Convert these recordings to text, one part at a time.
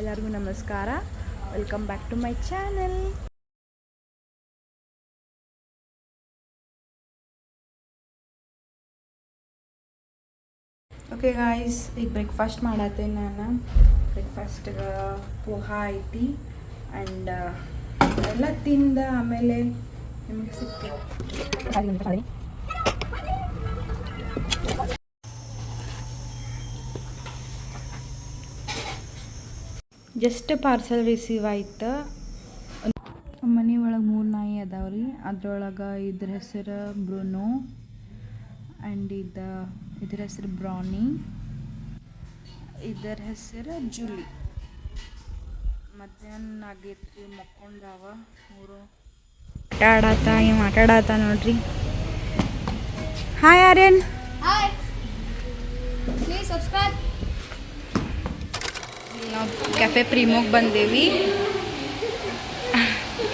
ಎಲ್ಲರಿಗೂ ನಮಸ್ಕಾರ. Welcome back to my channel. Okay guys, ಈಗ ಬ್ರೇಕ್ಫಾಸ್ಟ್ ಮಾಡತ್ತೇನೆ ನಾನು. ಬ್ರೇಕ್ಫಾಸ್ಟಿಗೆ ಪೋಹಾ ಐತಿ ಆ್ಯಂಡ್ ಎಲ್ಲ ತಿಂದ ಆಮೇಲೆ ನಿಮಗೆ ಸಿಗ್ತದೆ. ಜಸ್ಟ್ ಪಾರ್ಸಲ್ ರಿಸೀವ್ ಆಯ್ತು. ಮನೆ ಒಳಗೆ 3 ನಾಯಿ ಅದಾವ್ರಿ. ಅದ್ರೊಳಗೆ ಇದ್ರ ಹೆಸರು ಬ್ರೂನೋ ಆ್ಯಂಡ್ ಇದ್ರ ಹೆಸರು ಬ್ರೌನಿ, ಇದರ ಹೆಸರು ಜೂಲಿ. ಮಧ್ಯಾಹ್ನ ಆಗೈತ್ರಿ, ಮಕ್ಕೊಂಡಾವ 3. ಆಟ ಆಡತ್ತ ನೋಡ್ರಿ. Hi Aryan. Hi, please subscribe. ನಾವು ಕೆಫೆ ಪ್ರೀಮೋಗೆ ಬಂದೇವಿ.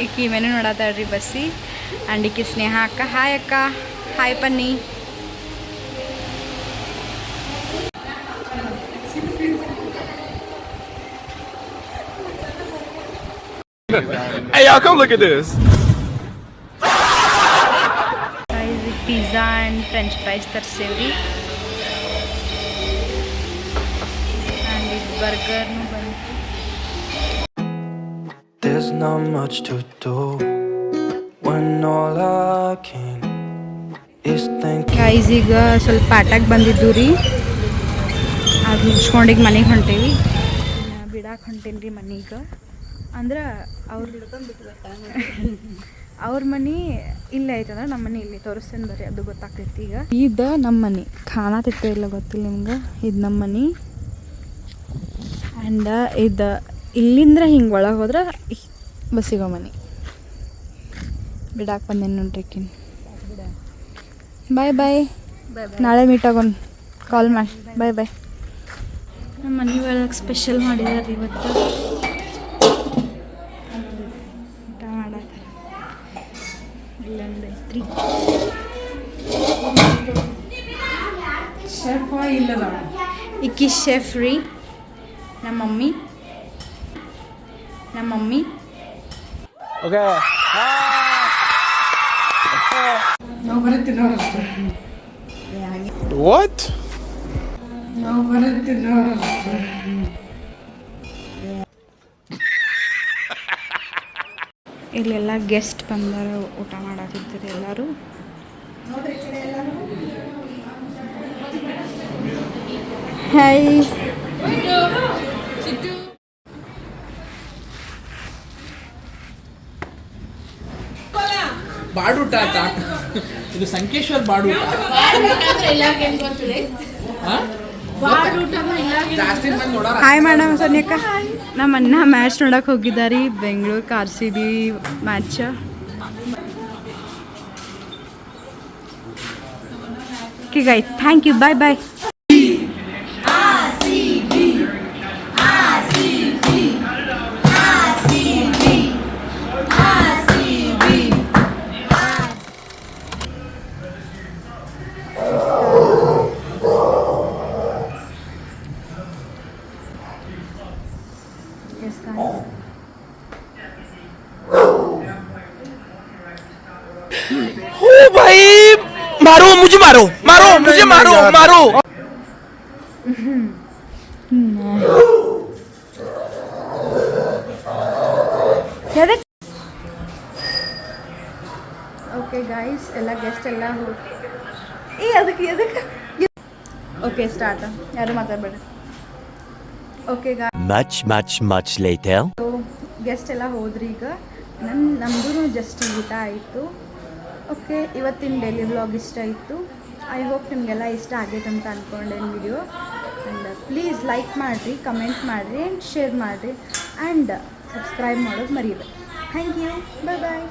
ಈಕಿ ಮೆನು ನೋಡತ್ತಾಳ್ರಿ ಬಸ್ಸಿ. ಆ್ಯಂಡ್ ಈಕಿ ಸ್ನೇಹ ಅಕ್ಕ. ಹಾಯ್ ಅಕ್ಕ. Hi Panni. Hey y'all, come look at this. Pizza and French fries ತರಿಸೇವ್ರಿ. ಆ್ಯಂಡ್ ಇದು ಬರ್ಗರ್ನು ಬಂತು. There's not much to do when all I can is think. Guys, ಈಗ ಸ್ವಲ್ಪ ಆಟಕ್ಕೆ ಬಂದಿದ್ದು ರೀ. ಅದು ಮುಗಿಸ್ಕೊಂಡೀಗ ಮನೆಗೆ ಹೊಂಟೇವಿ. ಬಿಡಾಕೆ ಹೊಂಟೇನಿ ರೀ ಮನೆಗೆ. ಅಂದ್ರೆ ಅವ್ರ ಮನೆ ಇಲ್ಲೇ ಐತಂದ್ರೆ ನಮ್ಮ ಮನೆ ಇಲ್ಲಿ ತೋರಿಸ್ತೇನೆ ಬರ್ರಿ, ಅದು ಗೊತ್ತಾಗ್ತೈತಿ. ಈಗ ಇದು ನಮ್ಮ ಮನೆ ಕಾಣತಿತ್ತ ಇಲ್ಲ ಗೊತ್ತಿಲ್ಲ ನಿಮ್ಗೆ. ಇದು ನಮ್ಮ ಮನೆ. ಆ್ಯಂಡ್ ಇದು ಇಲ್ಲಿಂದ ಹಿಂಗೆ ಒಳಗೆ ಹೋದ್ರೆ ಬಸ್ಸಿಗೋ ಮನೆ. ಬಿಡಾಕೆ ಬಂದೇನು ನೋಡ್ರಿ ಕಿನ್. ಬಾಯ್ ಬಾಯ್. ನಾಳೆ ಮೀಟ್ ಆಗೋಣ, ಕಾಲ್ ಮಾಡಿ. ಬಾಯ್ ಬಾಯ್. ನಮ್ಮ ಮನೆ ಒಳಗೆ ಸ್ಪೆಷಲ್ ಮಾಡಿದಾರೆ ಇವತ್ತು. ಊಟ ಮಾಡತ್ತಾರೆ. ಇಲ್ಲಂದೈತ್ರಿ ಶೆಫ್ ಇಲ್ಲದ ಇಕ್ಕಿ ಶೆಫ್ ರೀ. ನಮ್ಮ ಮಮ್ಮಿ Okay. ನಾವು ಬರುತ್ತೀವಿ ನೋಡ. What? ನಾವು ಬರುತ್ತೀವಿ ನೋಡ. ಇಲ್ಲೆಲ್ಲ ಗೆಸ್ಟ್ ಬಂದಾರ, ಊಟ ಮಾಡತ್ತಿದ್ದಾರೆ ಎಲ್ಲರೂ. ಹಾಯ್. ಬಾಡೂಟ ಇದು ಸಂಕೇಶ್ವರ್ ಬಾಡೂಟ. Hi madam. ಸೋನಿಯಕ್ಕ ನಮ್ಮ ಅಣ್ಣ ಮ್ಯಾಚ್ ನೋಡಕ್ಕೆ ಹೋಗಿದ್ದಾರೆ, Bengaluru RCB match. Okay guys, thank you. Bye bye. ओ भाई, मारो मुझे, मारो मारो मुझे, मारो मारो. ಓಕೆ ಗೈಸ್, ಎಲ್ಲ ಗೆಸ್ಟ್ ಎಲ್ಲ ಅದಕ್ಕೆ ಓಕೆ ಸ್ಟಾರ್ಟ್. ಯಾರು ಮಾತಾಡ್ಬೇಡ್ರಿ. Okay much later. ಗೆಸ್ಟ್ ಎಲ್ಲ ಹೋದ್ರಿ. ಈಗ ನಮ್ಮದು ಜಸ್ಟ್ ಊಟ ಆಯಿತು. ಓಕೆ, ಇವತ್ತಿನ ಡೈಲಿ ವ್ಲಾಗ್ ಇಷ್ಟ ಇತ್ತು. ಐ ಹೋಪ್ ನಿಮಗೆಲ್ಲ ಇಷ್ಟ ಆಗೈತೆ ಅಂತ ಅಂದ್ಕೊಂಡೇನು ವಿಡಿಯೋ. ಆ್ಯಂಡ್ ಪ್ಲೀಸ್ ಲೈಕ್ ಮಾಡಿರಿ, ಕಮೆಂಟ್ ಮಾಡಿರಿ ಆ್ಯಂಡ್ ಶೇರ್ ಮಾಡಿರಿ ಆ್ಯಂಡ್ ಸಬ್ಸ್ಕ್ರೈಬ್ ಮಾಡೋದು ಮರೀಬೇಡಿ. Thank you. Bye bye.